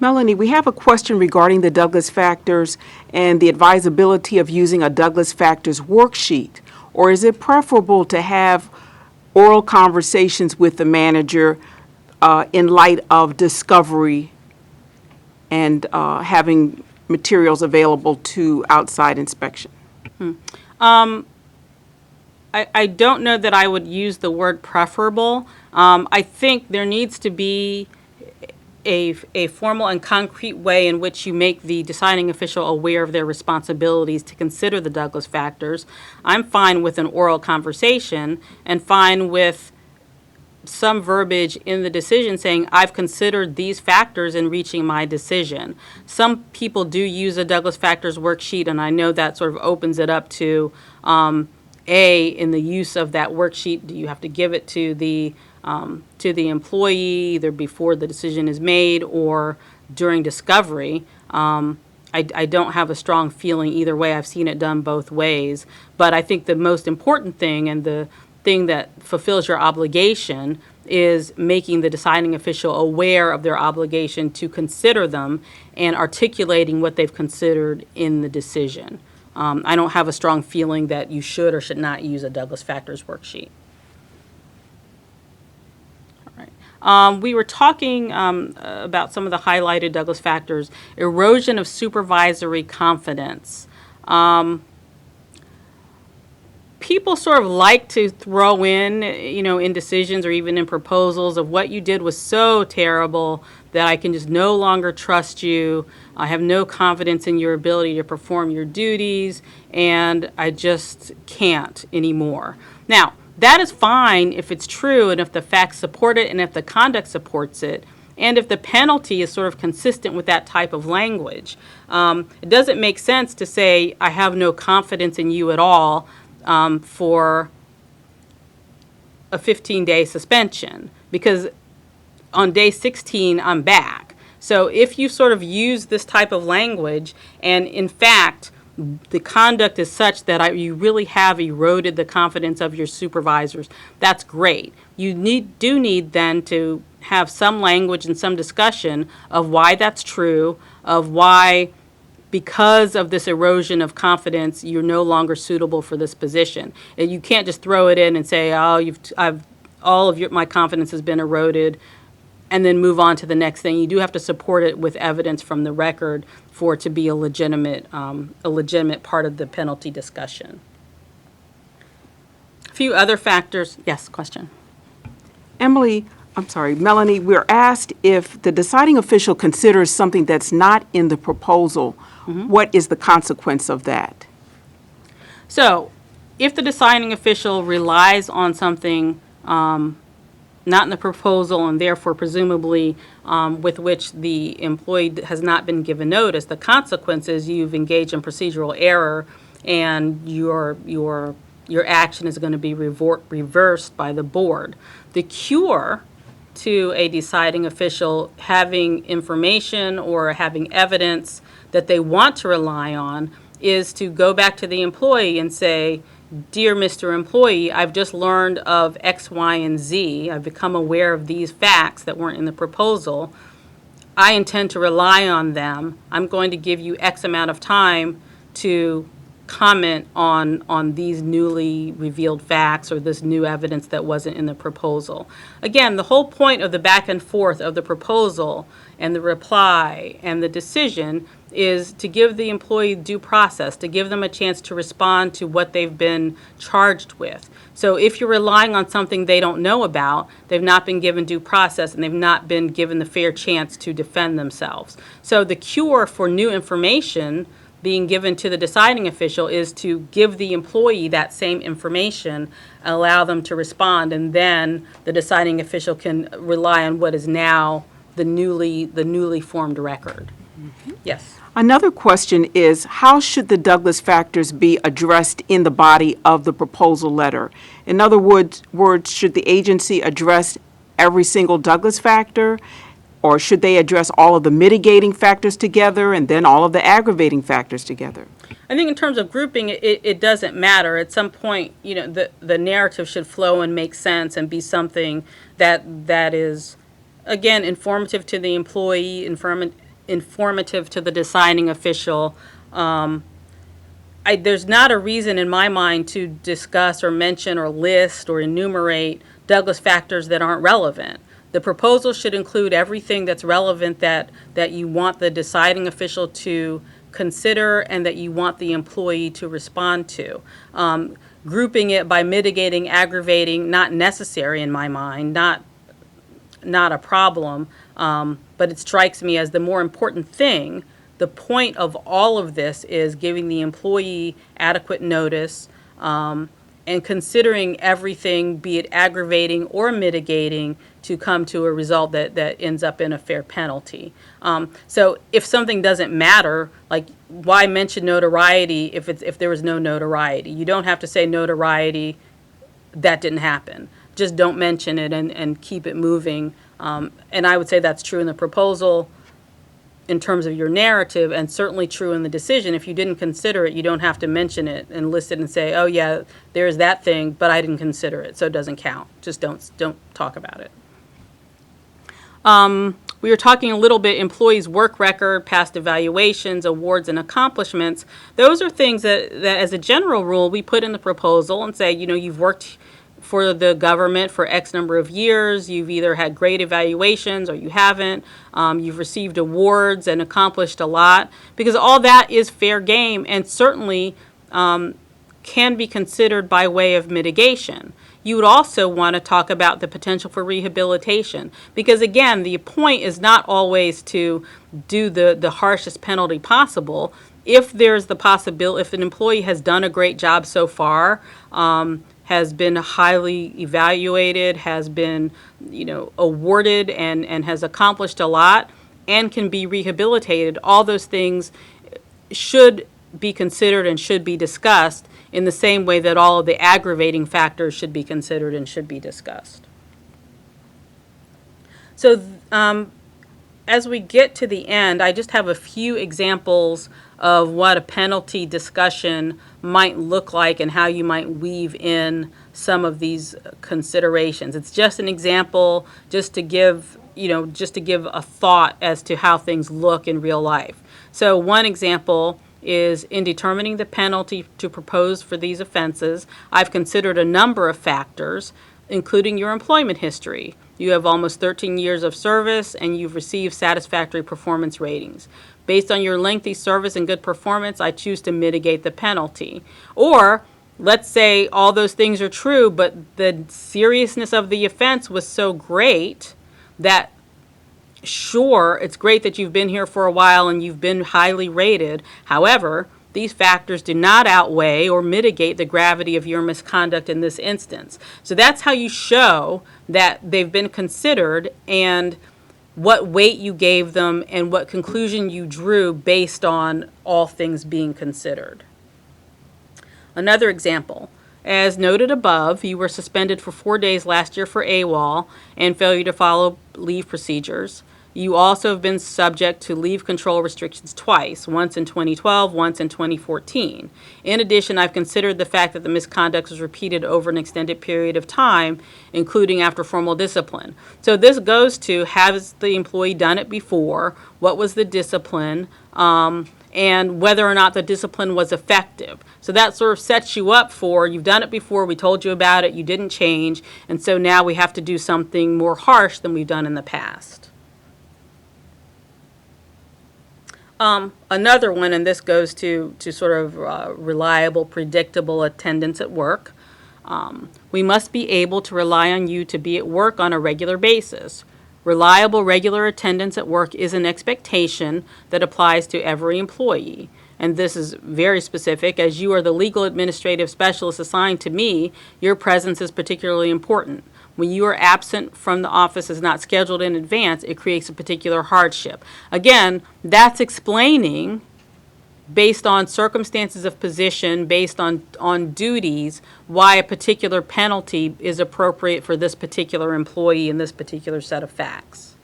Melanie, we have a question regarding the Douglas factors and the advisability of using a Douglas factors worksheet, or is it preferable to have oral conversations with the manager in light of discovery and having materials available to outside inspection? I don't know that I would use the word preferable. I think there needs to be a formal and concrete way in which you make the deciding official aware of their responsibilities to consider the Douglas factors. I'm fine with an oral conversation and fine with some verbiage in the decision saying, I've considered these factors in reaching my decision. Some people do use a Douglas factors worksheet, and I know that sort of opens it up to, in the use of that worksheet, do you have to give it to the employee either before the decision is made or during discovery? I don't have a strong feeling either way. I've seen it done both ways. But I think the most important thing and the thing that fulfills your obligation is making the deciding official aware of their obligation to consider them and articulating what they've considered in the decision. I don't have a strong feeling that you should or should not use a Douglas factors worksheet. We were talking about some of the highlighted Douglas factors. Erosion of supervisory confidence. People sort of like to throw in decisions or even in proposals of what you did was so terrible that I can just no longer trust you. I have no confidence in your ability to perform your duties, and I just can't anymore. Now, that is fine if it's true and if the facts support it and if the conduct supports it and if the penalty is sort of consistent with that type of language. It doesn't make sense to say, I have no confidence in you at all for a 15-day suspension because on day 16, I'm back. So if you sort of use this type of language and in fact, the conduct is such that you really have eroded the confidence of your supervisors, that's great. You do need then to have some language and some discussion of why that's true, of why, because of this erosion of confidence, you're no longer suitable for this position. And you can't just throw it in and say, my confidence has been eroded, and then move on to the next thing. You do have to support it with evidence from the record for it to be a legitimate part of the penalty discussion. A few other factors. Yes, question. Melanie, we're asked if the deciding official considers something that's not in the proposal, what is the consequence of that? So, if the deciding official relies on something not in the proposal and therefore presumably with which the employee has not been given notice, the consequence is you've engaged in procedural error and your action is going to be reversed by the board. The cure to a deciding official having information or having evidence that they want to rely on is to go back to the employee and say, Dear Mr. Employee, I've just learned of X, Y, and Z. I've become aware of these facts that weren't in the proposal. I intend to rely on them. I'm going to give you X amount of time to comment on these newly revealed facts or this new evidence that wasn't in the proposal. Again, the whole point of the back and forth of the proposal and the reply and the decision is to give the employee due process, to give them a chance to respond to what they've been charged with. So if you're relying on something they don't know about, they've not been given due process and they've not been given the fair chance to defend themselves. So the cure for new information being given to the deciding official is to give the employee that same information, allow them to respond, and then the deciding official can rely on what is now the newly formed record. Yes. Another question is, how should the Douglas factors be addressed in the body of the proposal letter? In other words, should the agency address every single Douglas factor, or should they address all of the mitigating factors together and then all of the aggravating factors together? I think in terms of grouping, it doesn't matter. At some point, the narrative should flow and make sense and be something that is, again, informative to the employee, informative to the deciding official. There's not a reason in my mind to discuss or mention or list or enumerate Douglas factors that aren't relevant. The proposal should include everything that's relevant that you want the deciding official to consider and that you want the employee to respond to. Grouping it by mitigating, aggravating, not necessary in my mind, not a problem, but it strikes me as the more important thing. The point of all of this is giving the employee adequate notice and considering everything, be it aggravating or mitigating, to come to a result that ends up in a fair penalty. So if something doesn't matter, like why mention notoriety if there was no notoriety? You don't have to say notoriety, that didn't happen. Just don't mention it and keep it moving. And I would say that's true in the proposal in terms of your narrative, and certainly true in the decision. If you didn't consider it, you don't have to mention it and list it and say, oh yeah, there's that thing, but I didn't consider it, so it doesn't count. Just don't talk about it. We were talking a little bit employees' work record, past evaluations, awards, and accomplishments. Those are things that as a general rule, we put in the proposal and say, you've worked for the government for X number of years, you've either had great evaluations or you haven't, you've received awards and accomplished a lot, because all that is fair game and certainly can be considered by way of mitigation. You would also want to talk about the potential for rehabilitation, because again, the point is not always to do the harshest penalty possible. If there's the possibility, if an employee has done a great job so far, has been highly evaluated, has been awarded and has accomplished a lot and can be rehabilitated, all those things should be considered and should be discussed in the same way that all of the aggravating factors should be considered and should be discussed. So as we get to the end, I just have a few examples of what a penalty discussion might look like and how you might weave in some of these considerations. It's just an example, just to give a thought as to how things look in real life. So one example is in determining the penalty to propose for these offenses, I've considered a number of factors, including your employment history. You have almost 13 years of service and you've received satisfactory performance ratings. Based on your lengthy service and good performance, I choose to mitigate the penalty. Or let's say all those things are true, but the seriousness of the offense was so great that sure, it's great that you've been here for a while and you've been highly rated. However, these factors do not outweigh or mitigate the gravity of your misconduct in this instance. So that's how you show that they've been considered and what weight you gave them and what conclusion you drew based on all things being considered. Another example. As noted above, you were suspended for 4 days last year for AWOL and failure to follow leave procedures. You also have been subject to leave control restrictions twice, once in 2012, once in 2014. In addition, I've considered the fact that the misconduct was repeated over an extended period of time, including after formal discipline. So this goes to, has the employee done it before? What was the discipline? And whether or not the discipline was effective. So that sort of sets you up for, you've done it before, we told you about it, you didn't change, and so now we have to do something more harsh than we've done in the past. Another one, and this goes to sort of reliable, predictable attendance at work. We must be able to rely on you to be at work on a regular basis. Reliable, regular attendance at work is an expectation that applies to every employee. and this is very specific, as you are the legal administrative specialist assigned to me, your presence is particularly important. When you are absent from the office is not scheduled in advance, it creates a particular hardship. Again, that's explaining, based on circumstances of position, based on duties, why a particular penalty is appropriate for this particular employee in this particular set of facts.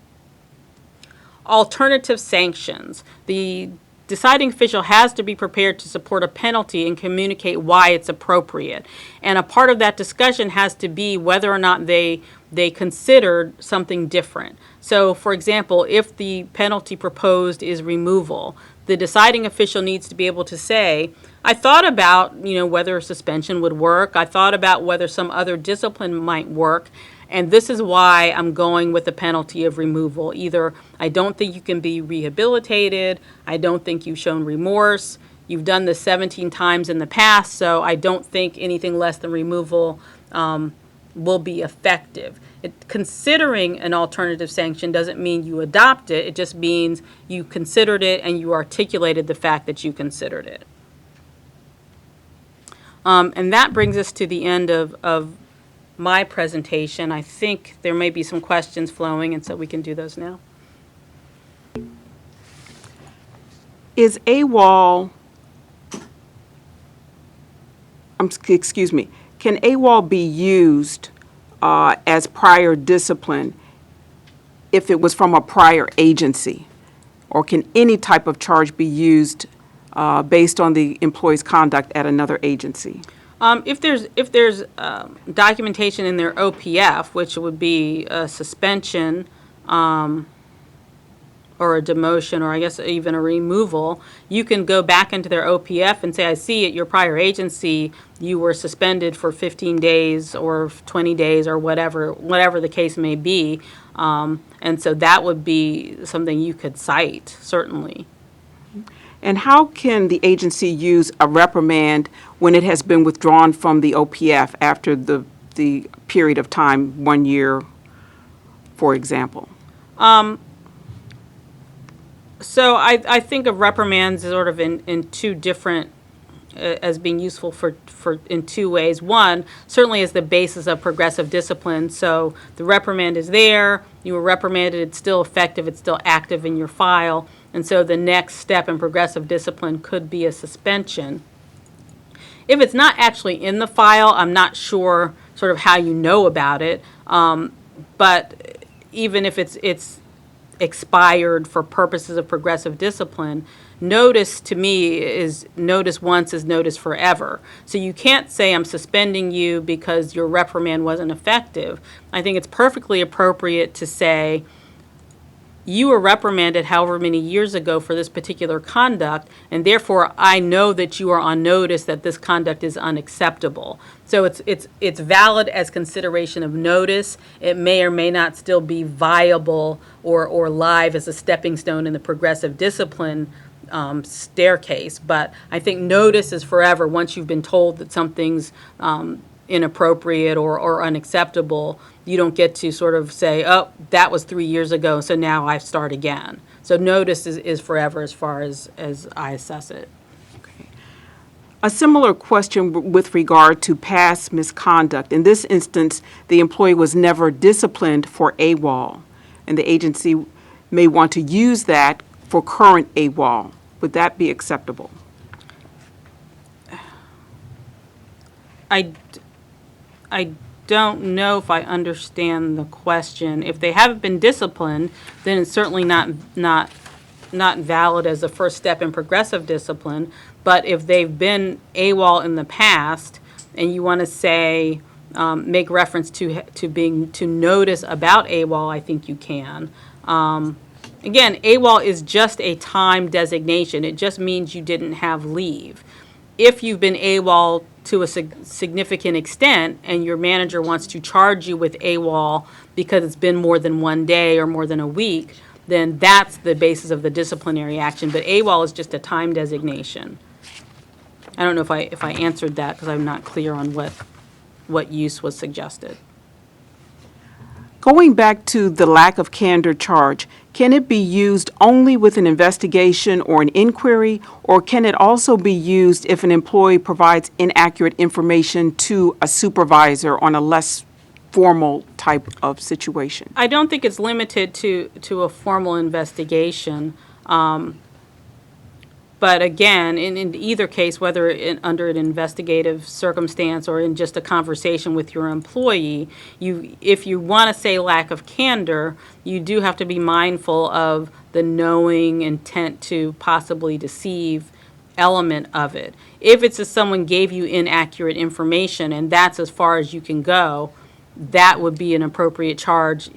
Alternative sanctions. The deciding official has to be prepared to support a penalty and communicate why it's appropriate. And a part of that discussion has to be whether or not they considered something different. So, for example, if the penalty proposed is removal, the deciding official needs to be able to say, I thought about, whether suspension would work. I thought about whether some other discipline might work. And this is why I'm going with the penalty of removal. Either I don't think you can be rehabilitated, I don't think you've shown remorse, you've done this 17 times in the past, so I don't think anything less than removal will be effective. Considering an alternative sanction doesn't mean you adopt it, it just means you considered it and you articulated the fact that you considered it. And that brings us to the end of my presentation. I think there may be some questions flowing, and so we can do those now. Is AWOL, excuse me, can AWOL be used as prior discipline if it was from a prior agency? Or can any type of charge be used based on the employee's conduct at another agency? If there's documentation in their OPF, which would be a suspension or a demotion, or I guess even a removal, you can go back into their OPF and say, I see at your prior agency you were suspended for 15 days or 20 days or whatever the case may be. And so that would be something you could cite, certainly. And how can the agency use a reprimand when it has been withdrawn from the OPF after the period of time, 1 year, for example? So I think of reprimands sort of in two different, as being useful for in two ways. One, certainly is the basis of progressive discipline. So the reprimand is there, you were reprimanded, it's still effective, it's still active in your file. And so the next step in progressive discipline could be a suspension. If it's not actually in the file, I'm not sure sort of how you know about it. But even if it's expired for purposes of progressive discipline, notice to me is notice once is notice forever. So you can't say I'm suspending you because your reprimand wasn't effective. I think it's perfectly appropriate to say you were reprimanded however many years ago for this particular conduct, and therefore I know that you are on notice that this conduct is unacceptable. So it's valid as consideration of notice. It may or may not still be viable or live as a stepping stone in the progressive discipline staircase, but I think notice is forever. Once you've been told that something's inappropriate or unacceptable, you don't get to sort of say, oh, that was 3 years ago, so now I start again. So notice is forever as far as I assess it. Okay. A similar question with regard to past misconduct. In this instance, the employee was never disciplined for AWOL, and the agency may want to use that for current AWOL. Would that be acceptable? I don't know if I understand the question. If they haven't been disciplined, then it's certainly not valid as a first step in progressive discipline. But if they've been AWOL in the past, and you want to say make reference to notice about AWOL, I think you can. Again, AWOL is just a time designation. It just means you didn't have leave. If you've been AWOL to a significant extent and your manager wants to charge you with AWOL because it's been more than 1 day or more than a week, then that's the basis of the disciplinary action. But AWOL is just a time designation. I don't know if I answered that because I'm not clear on what use was suggested. Going back to the lack of candor charge, can it be used only with an investigation or an inquiry, or can it also be used if an employee provides inaccurate information to a supervisor on a less formal type of situation? I don't think it's limited to a formal investigation. But again, in either case, whether under an investigative circumstance or in just a conversation with your employee, if you want to say lack of candor, you do have to be mindful of the knowing intent to possibly deceive element of it. If it's as someone gave you inaccurate information and that's as far as you can go, that would be an appropriate charge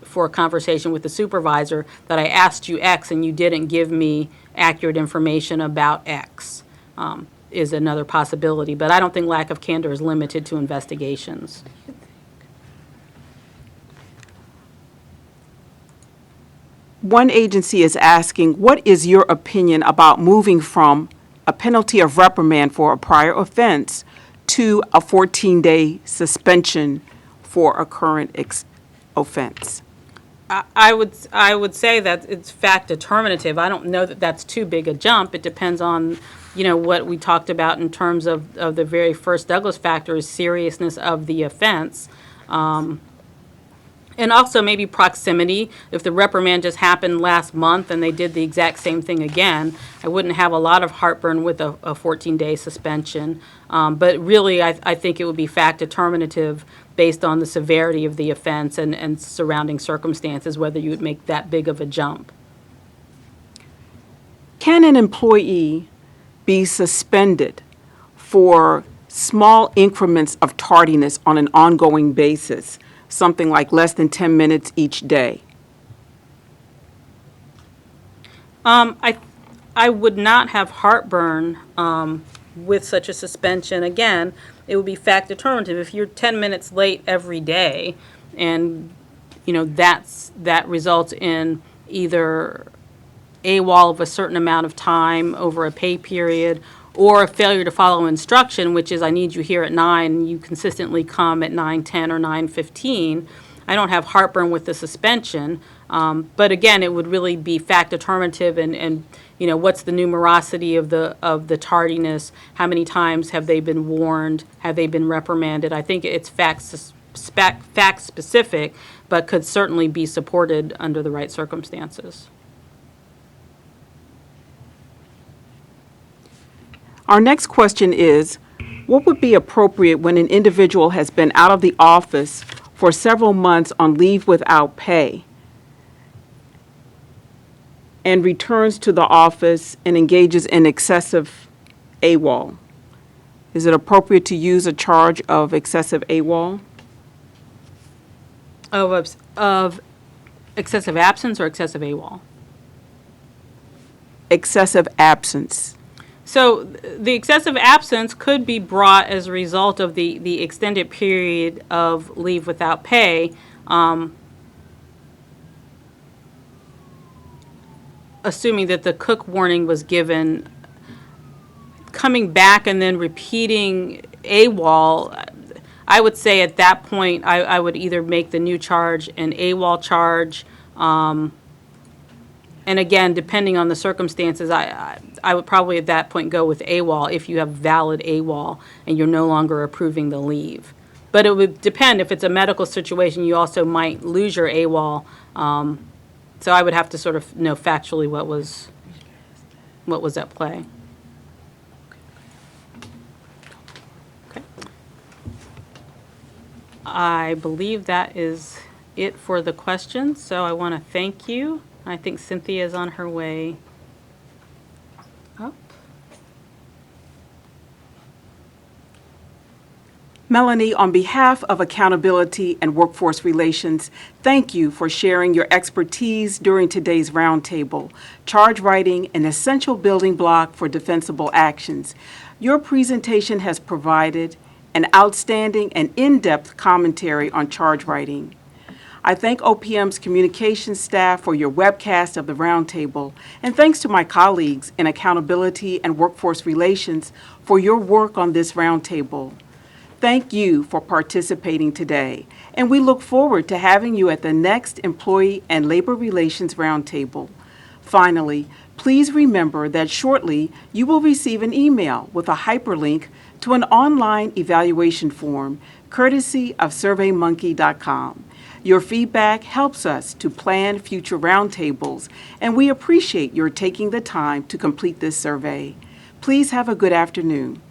for a conversation with the supervisor, that I asked you X and you didn't give me accurate information about X, is another possibility. But I don't think lack of candor is limited to investigations. One agency is asking, what is your opinion about moving from a penalty of reprimand for a prior offense to a 14-day suspension for a current offense? I would say that it's fact determinative. I don't know that that's too big a jump. It depends on, what we talked about in terms of the very first Douglas factor is seriousness of the offense. And also maybe proximity. If the reprimand just happened last month and they did the exact same thing again, I wouldn't have a lot of heartburn with a 14-day suspension. But really, I think it would be fact determinative based on the severity of the offense and surrounding circumstances, whether you would make that big of a jump. Can an employee be suspended for small increments of tardiness on an ongoing basis, something like less than 10 minutes each day? I would not have heartburn with such a suspension. Again, it would be fact determinative. If you're 10 minutes late every day and, that results in either AWOL of a certain amount of time over a pay period, or a failure to follow instruction, which is I need you here at 9, you consistently come at 9:10 or 9:15, I don't have heartburn with the suspension. But again, it would really be fact determinative and what's the numerosity of the tardiness, how many times have they been warned, have they been reprimanded. I think it's fact specific, but could certainly be supported under the right circumstances. Our next question is, what would be appropriate when an individual has been out of the office for several months on leave without pay and returns to the office and engages in excessive AWOL? Is it appropriate to use a charge of excessive AWOL? Of excessive absence or excessive AWOL? Excessive absence. So the excessive absence could be brought as a result of the extended period of leave without pay, assuming that the cook warning was given. Coming back and then repeating AWOL, I would say at that point I would either make the new charge an AWOL charge, and again, depending on the circumstances, I would probably at that point go with AWOL if you have valid AWOL and you're no longer approving the leave. But it would depend. If it's a medical situation, you also might lose your AWOL. So I would have to sort of know factually what was at play. Okay. I believe that is it for the questions. So I want to thank you. I think Cynthia is on her way up. Melanie, on behalf of Accountability and Workforce Relations, thank you for sharing your expertise during today's roundtable, Charge Writing, an essential building block for defensible actions. Your presentation has provided an outstanding and in-depth commentary on charge writing. I thank OPM's communications staff for your webcast of the roundtable, and thanks to my colleagues in Accountability and Workforce Relations for your work on this roundtable. Thank you for participating today, and we look forward to having you at the next Employee and Labor Relations Roundtable. Finally, please remember that shortly you will receive an email with a hyperlink to an online evaluation form, courtesy of SurveyMonkey.com. Your feedback helps us to plan future roundtables, and we appreciate your taking the time to complete this survey. Please have a good afternoon.